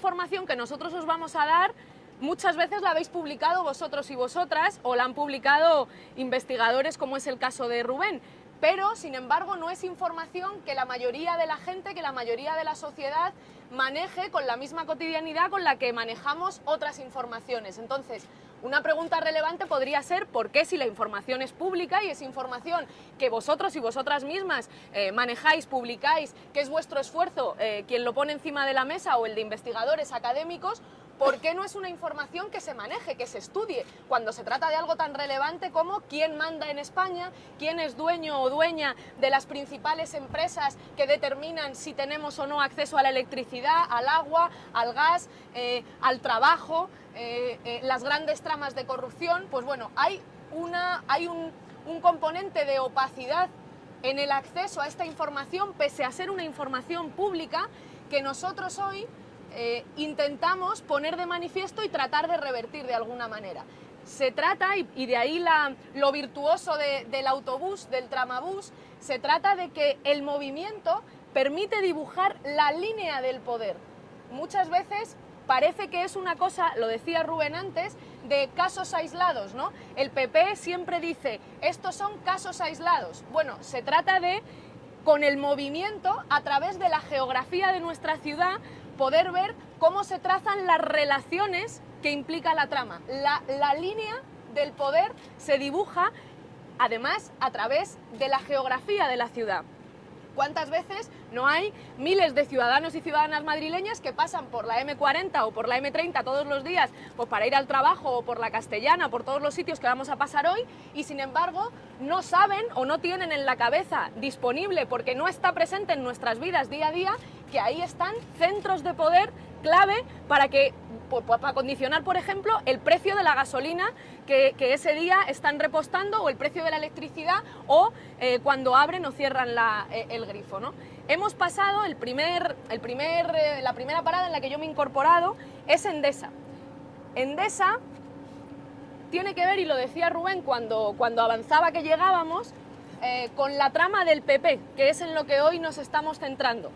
información que nosotros os vamos a dar muchas veces la habéis publicado vosotros y vosotras, o la han publicado investigadores, como es el caso de Rubén, pero sin embargo no es información que la mayoría de la gente, que la mayoría de la sociedad maneje con la misma cotidianidad con la que manejamos otras informaciones. Entonces, una pregunta relevante podría ser ¿por qué, si la información es pública y es información que vosotros y vosotras mismas manejáis, publicáis, que es vuestro esfuerzo quien lo pone encima de la mesa, o el de investigadores académicos, ¿por qué no es una información que se maneje, que se estudie, cuando se trata de algo tan relevante como quién manda en España, quién es dueño o dueña de las principales empresas que determinan si tenemos o no acceso a la electricidad, al agua, al gas, al trabajo, las grandes tramas de corrupción? Pues bueno, hay un componente de opacidad en el acceso a esta información, pese a ser una información pública, que nosotros hoy intentamos poner de manifiesto y tratar de revertir de alguna manera. Se trata, y de ahí lo virtuoso del autobús, del tramabús, se trata de que el movimiento permite dibujar la línea del poder. Muchas veces parece que es una cosa, lo decía Rubén antes, de casos aislados, ¿no? El PP siempre dice, estos son casos aislados. Bueno, se trata de, con el movimiento, a través de la geografía de nuestra ciudad, poder ver cómo se trazan las relaciones que implica la trama. La línea del poder se dibuja, además, a través de la geografía de la ciudad. ¿Cuántas veces no hay miles de ciudadanos y ciudadanas madrileñas que pasan por la M40 o por la M30 todos los días, pues para ir al trabajo, o por la Castellana, por todos los sitios que vamos a pasar hoy, y sin embargo no saben o no tienen en la cabeza disponible, porque no está presente en nuestras vidas día a día, que ahí están centros de poder clave para condicionar, por ejemplo, el precio de la gasolina que ese día están repostando, o el precio de la electricidad, o cuando abren o cierran el grifo, ¿no? Hemos pasado, la primera parada en la que yo me he incorporado es Endesa. Endesa tiene que ver, y lo decía Rubén cuando avanzaba que llegábamos, con la trama del PP, que es en lo que hoy nos estamos centrando.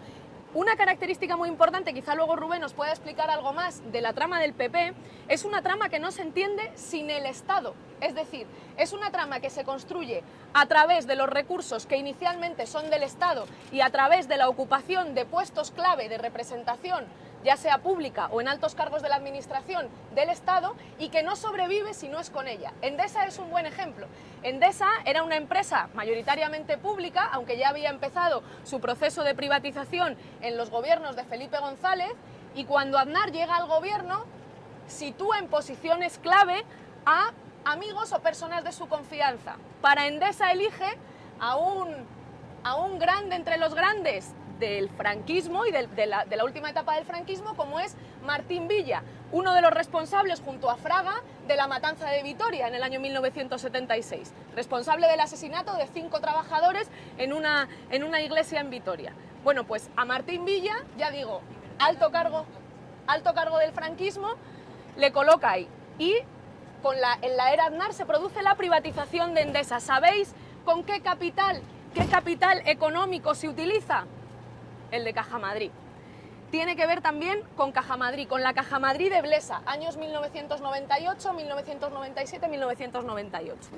Una característica muy importante, quizá luego Rubén nos pueda explicar algo más, de la trama del PP, es una trama que no se entiende sin el Estado. Es decir, es una trama que se construye a través de los recursos que inicialmente son del Estado y a través de la ocupación de puestos clave de representación, ya sea pública o en altos cargos de la administración del Estado, y que no sobrevive si no es con ella. Endesa es un buen ejemplo. Endesa era una empresa mayoritariamente pública, aunque ya había empezado su proceso de privatización en los gobiernos de Felipe González, y cuando Aznar llega al gobierno, sitúa en posiciones clave a amigos o personas de su confianza. Para Endesa elige a un grande entre los grandes del franquismo y de la última etapa del franquismo, como es Martín Villa, uno de los responsables, junto a Fraga, de la matanza de Vitoria en el año 1976, responsable del asesinato de 5 trabajadores en una iglesia en Vitoria. Bueno, pues a Martín Villa, ya digo, alto cargo del franquismo, le coloca ahí. Y en la era Aznar se produce la privatización de Endesa. ¿Sabéis con qué capital económico se utiliza? El de Caja Madrid. Tiene que ver también con Caja Madrid, con la Caja Madrid de Blesa, años 1998, 1997, 1998.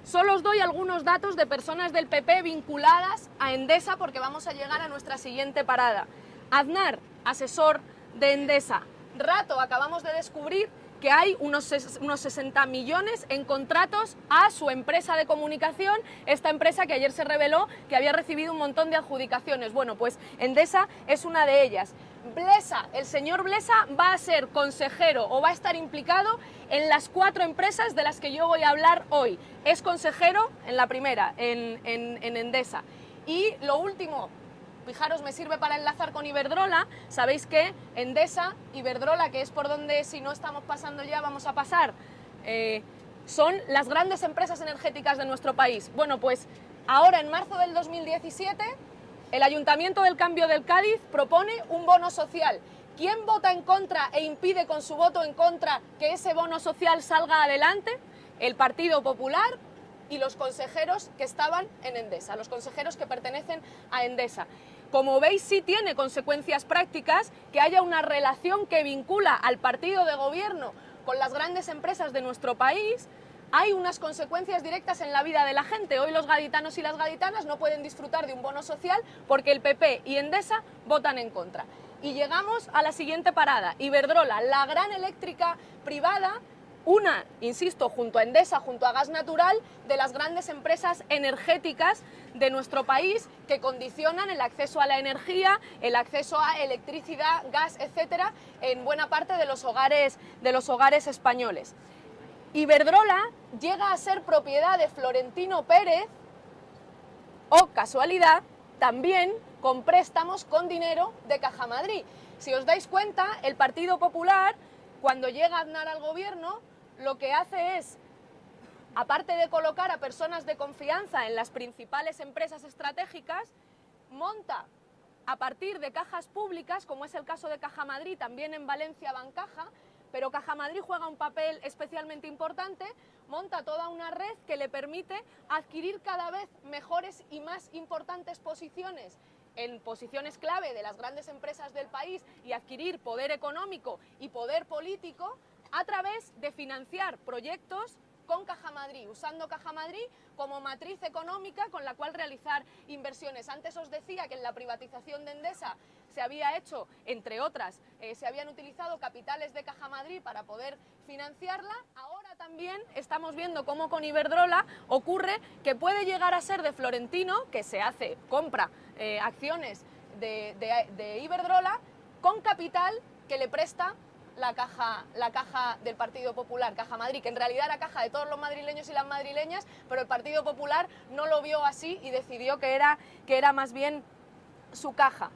Solo os doy algunos datos de personas del PP vinculadas a Endesa, porque vamos a llegar a nuestra siguiente parada. Aznar, asesor de Endesa. Rato, acabamos de descubrir que hay unos 60 millones en contratos a su empresa de comunicación, esta empresa que ayer se reveló que había recibido un montón de adjudicaciones. Bueno, pues Endesa es una de ellas. Blesa, el señor Blesa va a ser consejero o va a estar implicado en las 4 empresas de las que yo voy a hablar hoy. Es consejero en la primera, en Endesa. Y lo último, fijaros, me sirve para enlazar con Iberdrola. Sabéis que Endesa, Iberdrola, que es por donde, si no estamos pasando ya, vamos a pasar, son las grandes empresas energéticas de nuestro país. Bueno, pues ahora, en marzo del 2017, el Ayuntamiento del Cambio del Cádiz propone un bono social. ¿Quién vota en contra e impide con su voto en contra que ese bono social salga adelante? El Partido Popular y los consejeros que estaban en Endesa, los consejeros que pertenecen a Endesa. Como veis, sí tiene consecuencias prácticas que haya una relación que vincula al partido de gobierno con las grandes empresas de nuestro país. Hay unas consecuencias directas en la vida de la gente. Hoy los gaditanos y las gaditanas no pueden disfrutar de un bono social porque el PP y Endesa votan en contra. Y llegamos a la siguiente parada, Iberdrola, la gran eléctrica privada, una, insisto, junto a Endesa, junto a Gas Natural, de las grandes empresas energéticas de nuestro país que condicionan el acceso a la energía, el acceso a electricidad, gas, etcétera, en buena parte de los hogares españoles. Iberdrola llega a ser propiedad de Florentino Pérez, o casualidad, también con préstamos con dinero de Caja Madrid. Si os dais cuenta, el Partido Popular, cuando llega Aznar al gobierno, lo que hace es, aparte de colocar a personas de confianza en las principales empresas estratégicas, monta a partir de cajas públicas, como es el caso de Caja Madrid, también en Valencia Bancaja, pero Caja Madrid juega un papel especialmente importante, monta toda una red que le permite adquirir cada vez mejores y más importantes posiciones en posiciones clave de las grandes empresas del país y adquirir poder económico y poder político a través de financiar proyectos con Caja Madrid, usando Caja Madrid como matriz económica con la cual realizar inversiones. Antes os decía que en la privatización de Endesa se había hecho, entre otras, se habían utilizado capitales de Caja Madrid para poder financiarla. Ahora también estamos viendo cómo con Iberdrola ocurre que puede llegar a ser de Florentino, que compra acciones de Iberdrola con capital que le presta la caja del Partido Popular, Caja Madrid, que en realidad era caja de todos los madrileños y las madrileñas, pero el Partido Popular no lo vio así y decidió que era más bien su caja.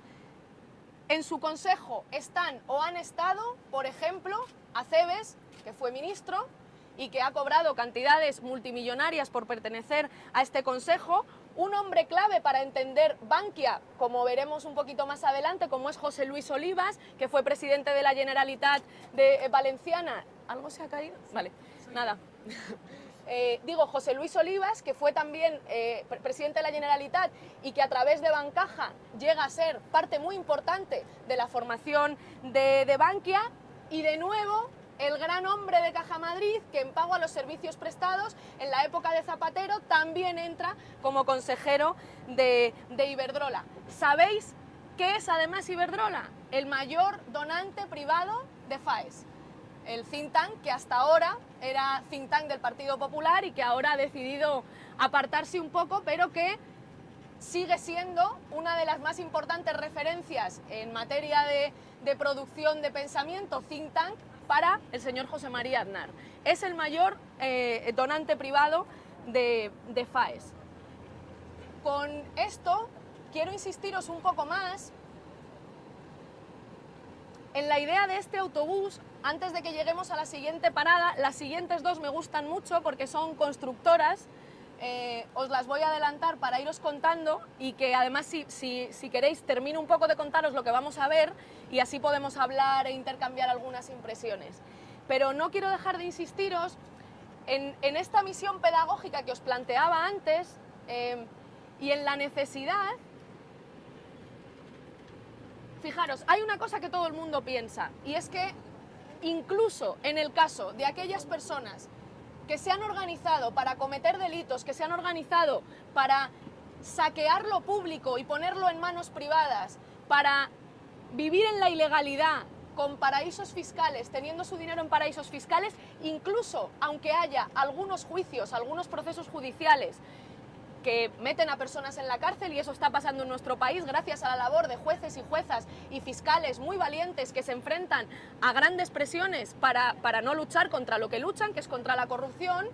En su consejo están o han estado, por ejemplo, Acebes, que fue ministro y que ha cobrado cantidades multimillonarias por pertenecer a este consejo. Un hombre clave para entender Bankia, como veremos un poquito más adelante, como es José Luis Olivas, que fue presidente de la Generalitat Valenciana. ¿Algo se ha caído? Vale, nada. José Luis Olivas, que fue también presidente de la Generalitat y que a través de Bancaja llega a ser parte muy importante de la formación de Bankia. Y de nuevo, el gran hombre de Caja Madrid, que en pago a los servicios prestados en la época de Zapatero también entra como consejero de Iberdrola. ¿Sabéis qué es además Iberdrola? El mayor donante privado de FAES, el think tank que hasta ahora era think tank del Partido Popular y que ahora ha decidido apartarse un poco, pero que sigue siendo una de las más importantes referencias en materia de producción de pensamiento think tank para el señor José María Aznar. Es el mayor donante privado de FAES. Con esto quiero insistiros un poco más en la idea de este autobús. Antes de que lleguemos a la siguiente parada, las siguientes dos me gustan mucho porque son constructoras. Os las voy a adelantar para iros contando y que además si queréis termino un poco de contaros lo que vamos a ver y así podemos hablar e intercambiar algunas impresiones. Pero no quiero dejar de insistiros en esta misión pedagógica que os planteaba antes y en la necesidad. Fijaros, hay una cosa que todo el mundo piensa y es que incluso en el caso de aquellas personas que se han organizado para cometer delitos, que se han organizado para saquear lo público y ponerlo en manos privadas, para vivir en la ilegalidad con paraísos fiscales, teniendo su dinero en paraísos fiscales, incluso aunque haya algunos juicios, algunos procesos judiciales que meten a personas en la cárcel, y eso está pasando en nuestro país gracias a la labor de jueces y juezas y fiscales muy valientes que se enfrentan a grandes presiones para no luchar contra lo que luchan, que es contra la corrupción,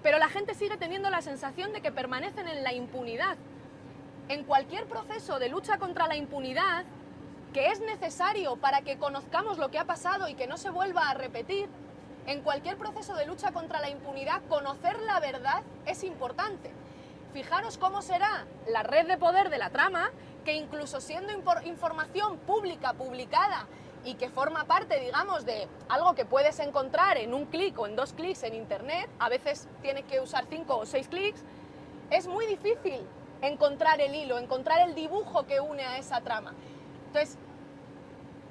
pero la gente sigue teniendo la sensación de que permanecen en la impunidad. En cualquier proceso de lucha contra la impunidad, que es necesario para que conozcamos lo que ha pasado y que no se vuelva a repetir, en cualquier proceso de lucha contra la impunidad, conocer la verdad es importante. Fijaros cómo será la red de poder de la trama, que incluso siendo información pública, publicada, y que forma parte, digamos, de algo que puedes encontrar en un clic o en 2 clics en internet, a veces tienes que usar 5 o 6 clics, es muy difícil encontrar el hilo, encontrar el dibujo que une a esa trama. Entonces,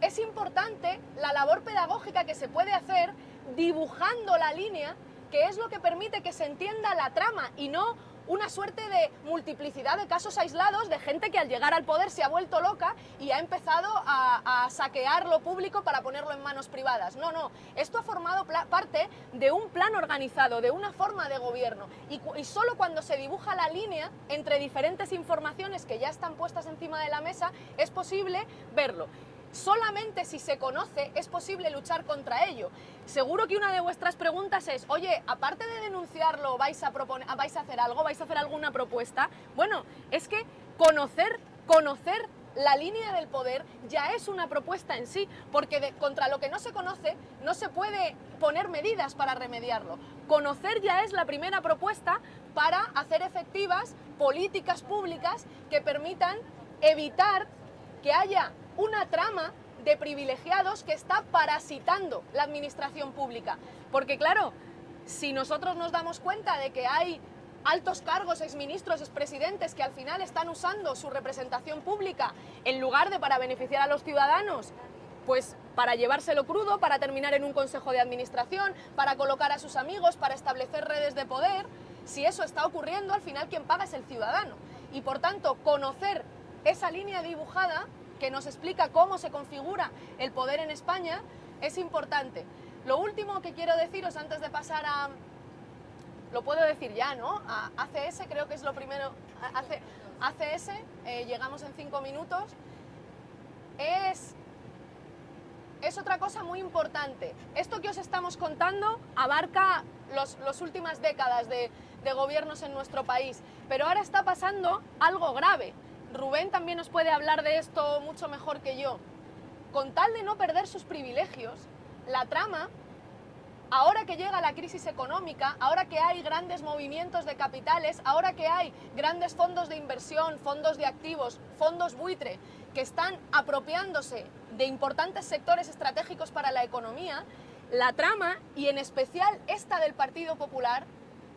es importante la labor pedagógica que se puede hacer dibujando la línea, que es lo que permite que se entienda la trama y no una suerte de multiplicidad de casos aislados de gente que al llegar al poder se ha vuelto loca y ha empezado a saquear lo público para ponerlo en manos privadas. No, no, esto ha formado parte de un plan organizado, de una forma de gobierno, y solo cuando se dibuja la línea entre diferentes informaciones que ya están puestas encima de la mesa es posible verlo. Solamente si se conoce es posible luchar contra ello. Seguro que una de vuestras preguntas es, oye, aparte de denunciarlo, ¿vais a hacer algo? ¿Vais a hacer alguna propuesta? Bueno, es que conocer la línea del poder ya es una propuesta en sí, porque contra lo que no se conoce no se puede poner medidas para remediarlo. Conocer ya es la primera propuesta para hacer efectivas políticas públicas que permitan evitar que haya una trama de privilegiados que está parasitando la administración pública. Porque claro, si nosotros nos damos cuenta de que hay altos cargos, exministros, expresidentes que al final están usando su representación pública en lugar de para beneficiar a los ciudadanos, pues para llevárselo crudo, para terminar en un consejo de administración, para colocar a sus amigos, para establecer redes de poder, si eso está ocurriendo, al final quien paga es el ciudadano. Y por tanto, conocer esa línea dibujada que nos explica cómo se configura el poder en España es importante. Lo último que quiero deciros antes de pasar a... Lo puedo decir ya, ¿no? A ACS, creo que es lo primero. ACS, llegamos en 5 minutos. Es otra cosa muy importante. Esto que os estamos contando abarca las últimas décadas de gobiernos en nuestro país, pero ahora está pasando algo grave. Rubén también nos puede hablar de esto mucho mejor que yo. Con tal de no perder sus privilegios, la trama, ahora que llega la crisis económica, ahora que hay grandes movimientos de capitales, ahora que hay grandes fondos de inversión, fondos de activos, fondos buitre, que están apropiándose de importantes sectores estratégicos para la economía, la trama, y en especial esta del Partido Popular,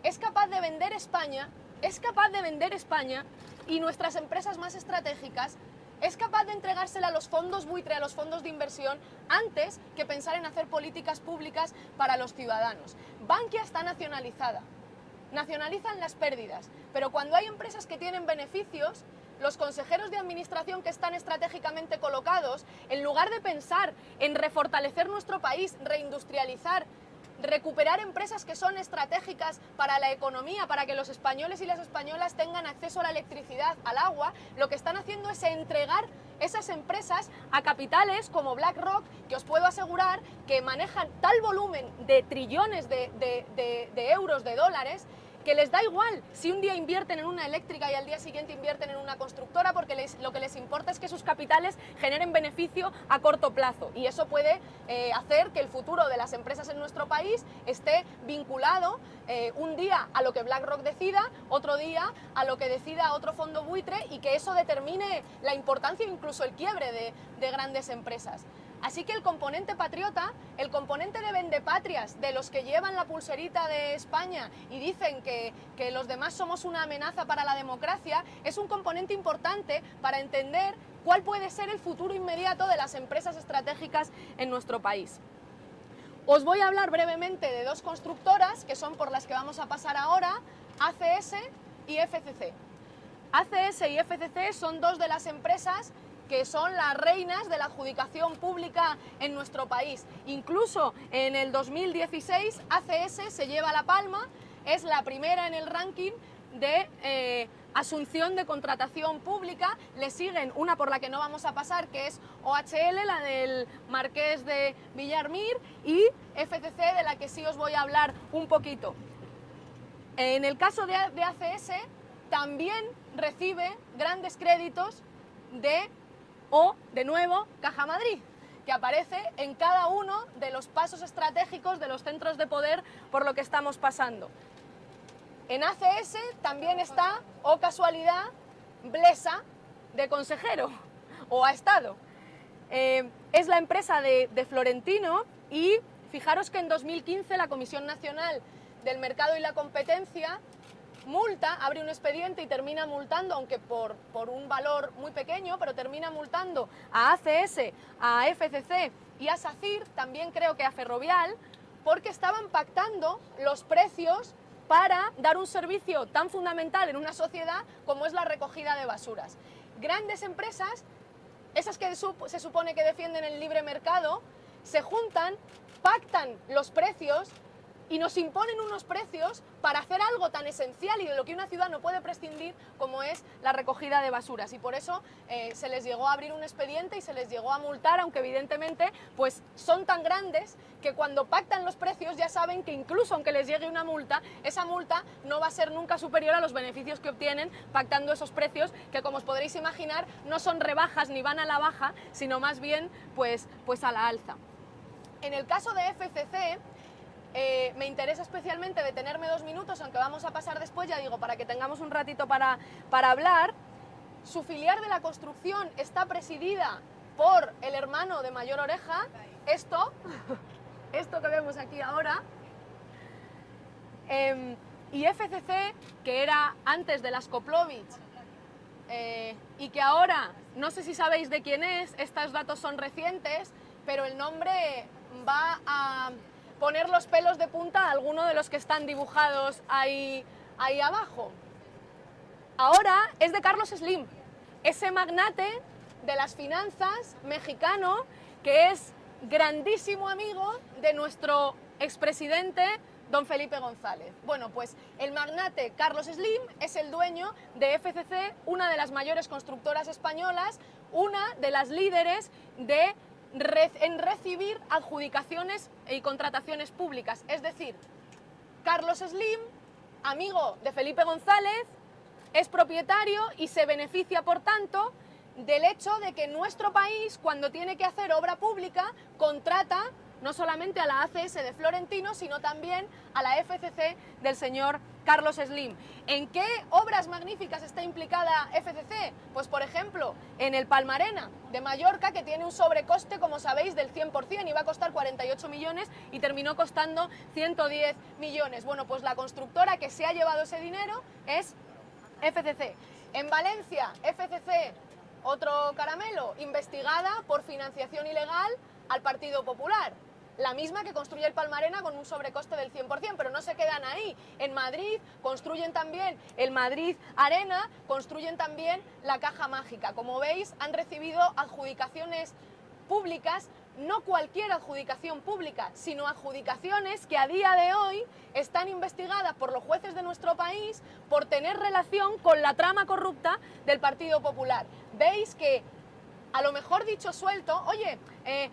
es capaz de vender España, y nuestras empresas más estratégicas, es capaz de entregársela a los fondos buitre, a los fondos de inversión, antes que pensar en hacer políticas públicas para los ciudadanos. Bankia está nacionalizada, nacionalizan las pérdidas, pero cuando hay empresas que tienen beneficios, los consejeros de administración que están estratégicamente colocados, en lugar de pensar en refortalecer nuestro país, reindustrializar, recuperar empresas que son estratégicas para la economía, para que los españoles y las españolas tengan acceso a la electricidad, al agua, lo que están haciendo es entregar esas empresas a capitales como BlackRock, que os puedo asegurar que manejan tal volumen de trillones de euros, de dólares, que les da igual si un día invierten en una eléctrica y al día siguiente invierten en una constructora, porque lo que les importa es que sus capitales generen beneficio a corto plazo, y eso puede hacer que el futuro de las empresas en nuestro país esté vinculado un día a lo que BlackRock decida, otro día a lo que decida otro fondo buitre, y que eso determine la importancia e incluso el quiebre de grandes empresas. Así que el componente patriota, el componente de vendepatrias, de los que llevan la pulserita de España y dicen que los demás somos una amenaza para la democracia, es un componente importante para entender cuál puede ser el futuro inmediato de las empresas estratégicas en nuestro país. Os voy a hablar brevemente de dos constructoras que son por las que vamos a pasar ahora, ACS y FCC. ACS y FCC son dos de las empresas que son las reinas de la adjudicación pública en nuestro país. Incluso en el 2016 ACS se lleva la palma, es la primera en el ranking de asunción de contratación pública. Le siguen una por la que no vamos a pasar, que es OHL, la del Marqués de Villarmir, y FCC, de la que sí os voy a hablar un poquito. En el caso de ACS también recibe grandes créditos de nuevo, Caja Madrid, que aparece en cada uno de los pasos estratégicos de los centros de poder por lo que estamos pasando. En ACS también está, oh casualidad, Blesa de consejero, o ha estado. Es la empresa de Florentino, y fijaros que en 2015 la Comisión Nacional del Mercado y la Competencia multa, abre un expediente y termina multando, aunque por un valor muy pequeño, pero termina multando a ACS, a FCC y a SACIR, también creo que a Ferrovial, porque estaban pactando los precios para dar un servicio tan fundamental en una sociedad como es la recogida de basuras. Grandes empresas, esas que se supone que defienden el libre mercado, se juntan, pactan los precios y nos imponen unos precios para hacer algo tan esencial y de lo que una ciudad no puede prescindir como es la recogida de basuras. Y por eso se les llegó a abrir un expediente y se les llegó a multar, aunque evidentemente pues son tan grandes que cuando pactan los precios ya saben que incluso aunque les llegue una multa, esa multa no va a ser nunca superior a los beneficios que obtienen pactando esos precios, que como os podréis imaginar no son rebajas ni van a la baja, sino más bien pues a la alza. En el caso de FCC, me interesa especialmente detenerme 2 minutos, aunque vamos a pasar después, ya digo, para que tengamos un ratito para hablar. Su filial de la construcción está presidida por el hermano de Mayor Oreja, esto que vemos aquí ahora, y FCC, que era antes de las Koplovich, y que ahora, no sé si sabéis de quién es, estos datos son recientes, pero el nombre va a poner los pelos de punta a alguno de los que están dibujados ahí abajo. Ahora es de Carlos Slim, ese magnate de las finanzas mexicano que es grandísimo amigo de nuestro expresidente don Felipe González. Bueno, pues el magnate Carlos Slim es el dueño de FCC, una de las mayores constructoras españolas, una de las líderes en recibir adjudicaciones y contrataciones públicas. Es decir, Carlos Slim, amigo de Felipe González, es propietario y se beneficia, por tanto, del hecho de que nuestro país, cuando tiene que hacer obra pública, contrata no solamente a la ACS de Florentino, sino también a la FCC del señor Carlos Slim. ¿En qué obras magníficas está implicada FCC? Pues, por ejemplo, en el Palmarena de Mallorca, que tiene un sobrecoste, como sabéis, del 100%, iba a costar 48 millones y terminó costando 110 millones. Bueno, pues la constructora que se ha llevado ese dinero es FCC. En Valencia, FCC, otro caramelo, investigada por financiación ilegal al Partido Popular. La misma que construye el Palmarena con un sobrecoste del 100%, pero no se quedan ahí. En Madrid construyen también el Madrid Arena, construyen también la Caja Mágica. Como veis, han recibido adjudicaciones públicas, no cualquier adjudicación pública, sino adjudicaciones que a día de hoy están investigadas por los jueces de nuestro país por tener relación con la trama corrupta del Partido Popular. Veis que, a lo mejor dicho suelto, oye,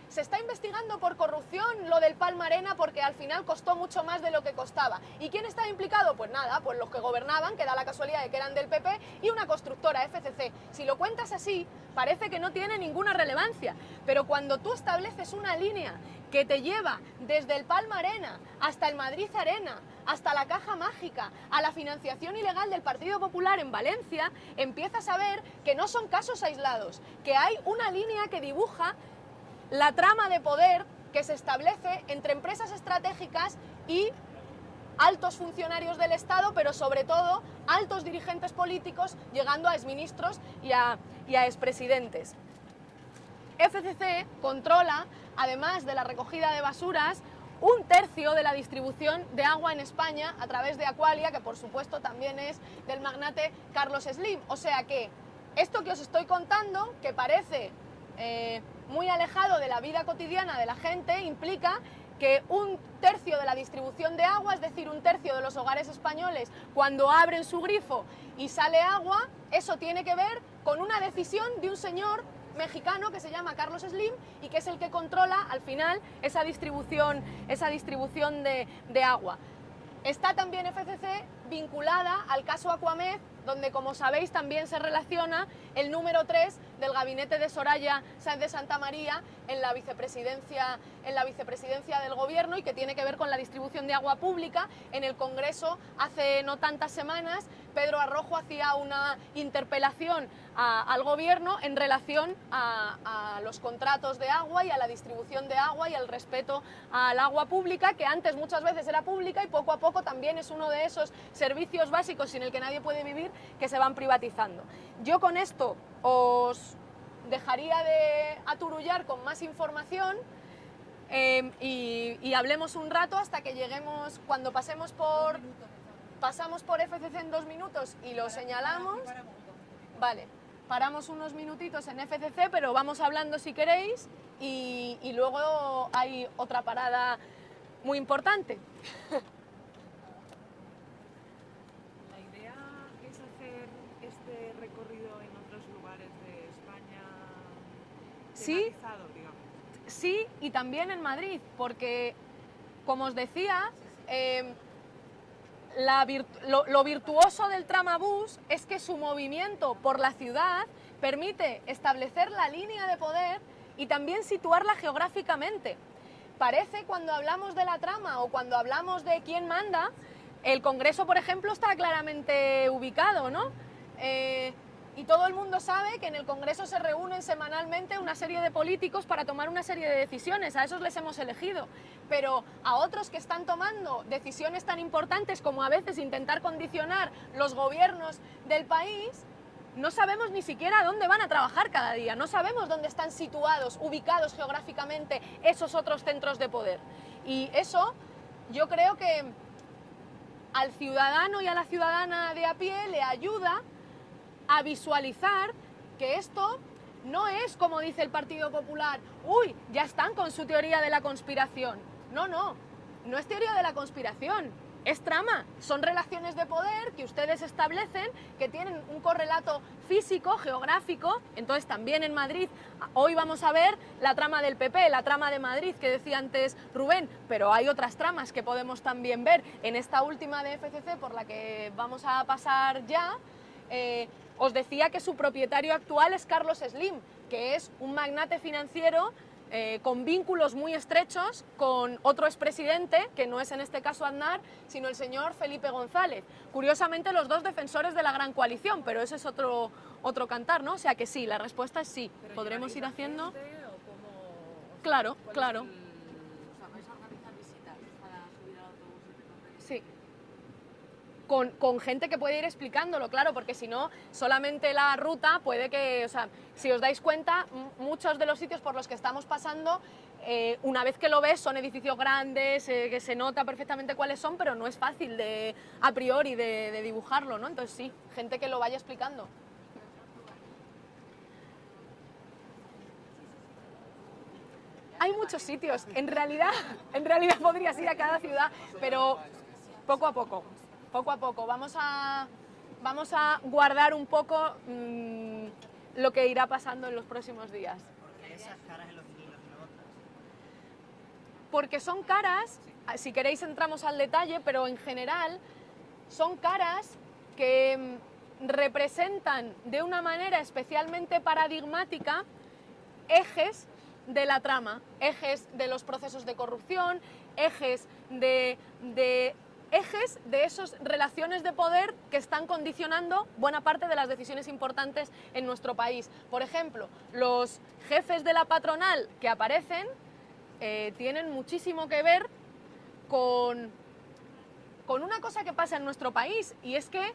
se está investigando por corrupción lo del Palmarena porque al final costó mucho más de lo que costaba. ¿Y quién estaba implicado? Pues nada, pues los que gobernaban, que da la casualidad de que eran del PP, y una constructora, FCC. Si lo cuentas así, parece que no tiene ninguna relevancia, pero cuando tú estableces una línea que te lleva desde el Palmarena hasta el Madrid Arena, hasta la Caja Mágica, a la financiación ilegal del Partido Popular en Valencia, empiezas a ver que no son casos aislados, que hay una línea que dibuja la trama de poder que se establece entre empresas estratégicas y altos funcionarios del Estado, pero sobre todo altos dirigentes políticos, llegando a exministros y a expresidentes. FCC controla, además de la recogida de basuras, 1/3 de la distribución de agua en España a través de Aqualia, que por supuesto también es del magnate Carlos Slim. O sea que esto que os estoy contando, que parece muy alejado de la vida cotidiana de la gente, implica que 1/3 de la distribución de agua, es decir, 1/3 de los hogares españoles, cuando abren su grifo y sale agua, eso tiene que ver con una decisión de un señor mexicano que se llama Carlos Slim y que es el que controla al final esa distribución de agua. Está también FCC vinculada al caso Aquamed, donde, como sabéis, también se relaciona el número 3 del gabinete de Soraya Sáenz de Santamaría en la vicepresidencia del Gobierno, y que tiene que ver con la distribución de agua pública. En el Congreso, hace no tantas semanas, Pedro Arrojo hacía una interpelación al gobierno en relación a los contratos de agua y a la distribución de agua y al respeto al agua pública, que antes muchas veces era pública y poco a poco también es uno de esos servicios básicos sin el que nadie puede vivir, que se van privatizando. Yo con esto os dejaría de aturullar con más información y hablemos un rato hasta que lleguemos, cuando pasamos por FCC en 2 minutos y lo señalamos. Vale, paramos unos minutitos en FCC, pero vamos hablando si queréis y luego hay otra parada muy importante. La idea es hacer este recorrido en otros lugares de España tematizado, digamos. Sí, y también en Madrid, porque, como os decía, lo virtuoso del tramabús es que su movimiento por la ciudad permite establecer la línea de poder y también situarla geográficamente. Parece, cuando hablamos de la trama o cuando hablamos de quién manda, el Congreso, por ejemplo, está claramente ubicado, ¿no? Y todo el mundo sabe que en el Congreso se reúnen semanalmente una serie de políticos para tomar una serie de decisiones, a esos les hemos elegido. Pero a otros que están tomando decisiones tan importantes como a veces intentar condicionar los gobiernos del país, no sabemos ni siquiera dónde van a trabajar cada día, no sabemos dónde están situados, ubicados geográficamente esos otros centros de poder. Y eso yo creo que al ciudadano y a la ciudadana de a pie le ayuda a visualizar que esto no es, como dice el Partido Popular, uy, ya están con su teoría de la conspiración. No, no es teoría de la conspiración, es trama, son relaciones de poder que ustedes establecen, que tienen un correlato físico, geográfico. Entonces también en Madrid, hoy vamos a ver la trama del PP, la trama de Madrid que decía antes Rubén, pero hay otras tramas que podemos también ver en esta última de FCC por la que vamos a pasar ya. Os decía que su propietario actual es Carlos Slim, que es un magnate financiero con vínculos muy estrechos con otro expresidente, que no es en este caso Aznar, sino el señor Felipe González. Curiosamente, los dos defensores de la gran coalición, pero ese es otro cantar, ¿no? O sea que sí, la respuesta es sí. ¿Pero podremos ir haciendo... Claro, claro. O sea, ¿vais a organizar visitas para subir al autobús y recoger? Sí. Con gente que puede ir explicándolo, claro, porque si no, solamente la ruta puede que, o sea, si os dais cuenta, muchos de los sitios por los que estamos pasando, una vez que lo ves, son edificios grandes, que se nota perfectamente cuáles son, pero no es fácil a priori de dibujarlo, ¿no? Entonces sí, gente que lo vaya explicando. Hay muchos sitios, en realidad podrías ir a cada ciudad, pero poco a poco. Vamos a guardar un poco lo que irá pasando en los próximos días. ¿Por qué esas caras en los vinilos y no otras? Porque son caras, si queréis entramos al detalle, pero en general son caras que representan de una manera especialmente paradigmática ejes de la trama, ejes de los procesos de corrupción, ejes de esas relaciones de poder que están condicionando buena parte de las decisiones importantes en nuestro país. Por ejemplo, los jefes de la patronal que aparecen tienen muchísimo que ver con una cosa que pasa en nuestro país, y es que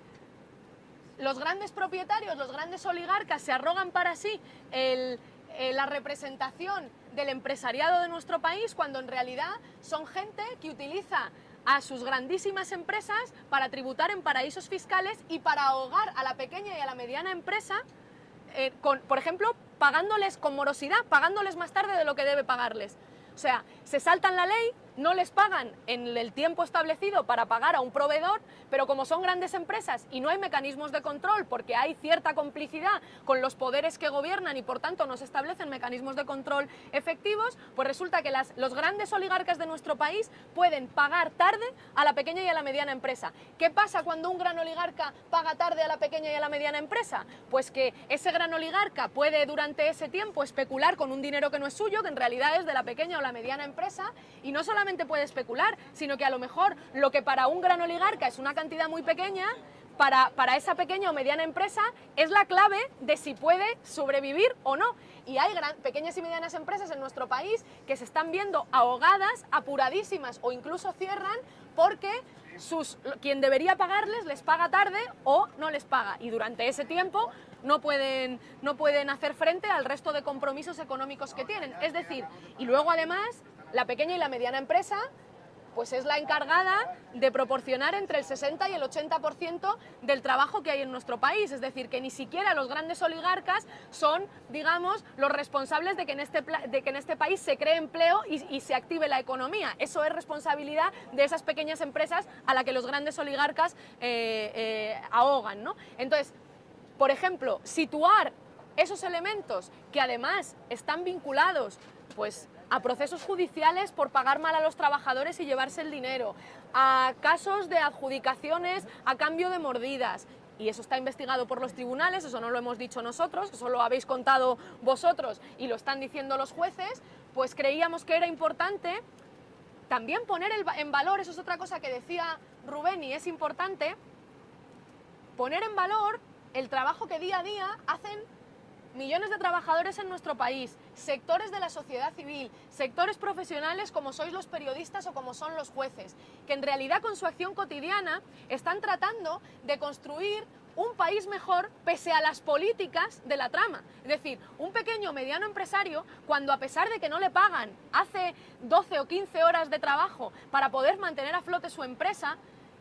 los grandes propietarios, los grandes oligarcas se arrogan para sí la representación del empresariado de nuestro país, cuando en realidad son gente que utiliza a sus grandísimas empresas para tributar en paraísos fiscales y para ahogar a la pequeña y a la mediana empresa, por ejemplo, pagándoles con morosidad, pagándoles más tarde de lo que debe pagarles. O sea, se saltan la ley, no les pagan en el tiempo establecido para pagar a un proveedor, pero como son grandes empresas y no hay mecanismos de control porque hay cierta complicidad con los poderes que gobiernan y por tanto no se establecen mecanismos de control efectivos, pues resulta que los grandes oligarcas de nuestro país pueden pagar tarde a la pequeña y a la mediana empresa. ¿Qué pasa cuando un gran oligarca paga tarde a la pequeña y a la mediana empresa? Pues que ese gran oligarca puede durante ese tiempo especular con un dinero que no es suyo, que en realidad es de la pequeña o la mediana empresa, y no solamente puede especular, sino que a lo mejor lo que para un gran oligarca es una cantidad muy pequeña, para esa pequeña o mediana empresa es la clave de si puede sobrevivir o no. Y hay pequeñas y medianas empresas en nuestro país que se están viendo ahogadas, apuradísimas o incluso cierran porque quien debería pagarles les paga tarde o no les paga. Y durante ese tiempo no pueden hacer frente al resto de compromisos económicos que tienen. Es decir, y luego además la pequeña y la mediana empresa pues es la encargada de proporcionar entre el 60 y el 80% del trabajo que hay en nuestro país. Es decir, que ni siquiera los grandes oligarcas son, digamos, los responsables de que en este país se cree empleo y se active la economía. Eso es responsabilidad de esas pequeñas empresas a las que los grandes oligarcas ahogan, ¿no? Entonces, por ejemplo, situar esos elementos que además están vinculados, pues, a procesos judiciales por pagar mal a los trabajadores y llevarse el dinero, a casos de adjudicaciones a cambio de mordidas. Y eso está investigado por los tribunales, eso no lo hemos dicho nosotros, eso lo habéis contado vosotros y lo están diciendo los jueces, pues creíamos que era importante también poner en valor, eso es otra cosa que decía Rubén y es importante, poner en valor el trabajo que día a día hacen millones de trabajadores en nuestro país, sectores de la sociedad civil, sectores profesionales como sois los periodistas o como son los jueces, que en realidad con su acción cotidiana están tratando de construir un país mejor pese a las políticas de la trama. Es decir, un pequeño o mediano empresario, cuando a pesar de que no le pagan, hace 12 o 15 horas de trabajo para poder mantener a flote su empresa,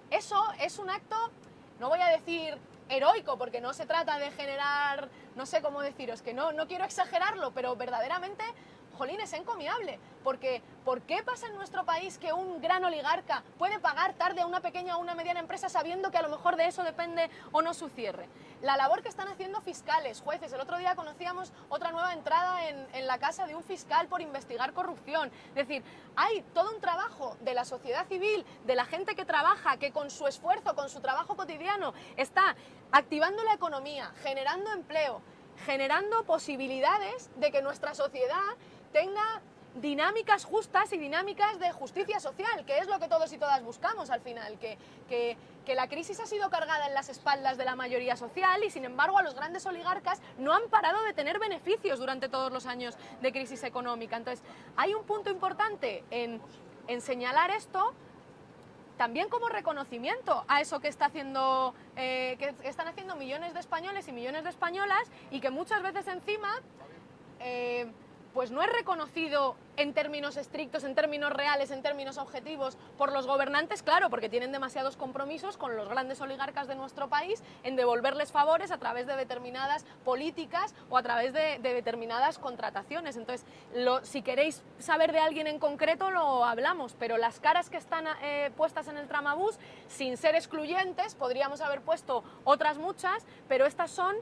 eso es un acto, no voy a decir heroico, porque no se trata de generar, no sé cómo deciros, que no quiero exagerarlo, pero verdaderamente, jolín, es encomiable, porque ¿por qué pasa en nuestro país que un gran oligarca puede pagar tarde a una pequeña o una mediana empresa sabiendo que a lo mejor de eso depende o no su cierre? La labor que están haciendo fiscales, jueces, el otro día conocíamos otra nueva entrada en la casa de un fiscal por investigar corrupción, es decir, hay todo un trabajo de la sociedad civil, de la gente que trabaja, que con su esfuerzo, con su trabajo cotidiano, está activando la economía, generando empleo, generando posibilidades de que nuestra sociedad tenga dinámicas justas y dinámicas de justicia social, que es lo que todos y todas buscamos al final, que la crisis ha sido cargada en las espaldas de la mayoría social y sin embargo a los grandes oligarcas no han parado de tener beneficios durante todos los años de crisis económica. Entonces, hay un punto importante en señalar esto, también como reconocimiento a eso que están haciendo millones de españoles y millones de españolas y que muchas veces encima pues no es reconocido en términos estrictos, en términos reales, en términos objetivos por los gobernantes, claro, porque tienen demasiados compromisos con los grandes oligarcas de nuestro país en devolverles favores a través de determinadas políticas o a través de determinadas contrataciones. Entonces, si queréis saber de alguien en concreto lo hablamos, pero las caras que están puestas en el tramabús, sin ser excluyentes, podríamos haber puesto otras muchas, pero estas son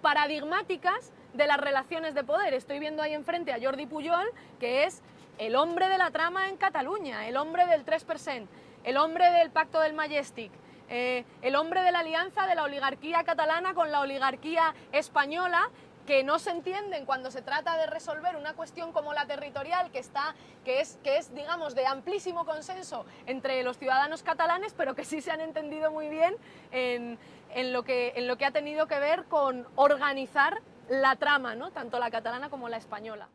paradigmáticas de las relaciones de poder. Estoy viendo ahí enfrente a Jordi Pujol, que es el hombre de la trama en Cataluña, el hombre del 3%, el hombre del pacto del Majestic, el hombre de la alianza de la oligarquía catalana con la oligarquía española, que no se entienden cuando se trata de resolver una cuestión como la territorial, que es digamos, de amplísimo consenso entre los ciudadanos catalanes, pero que sí se han entendido muy bien en lo que ha tenido que ver con organizar la trama, ¿no? Tanto la catalana como la española.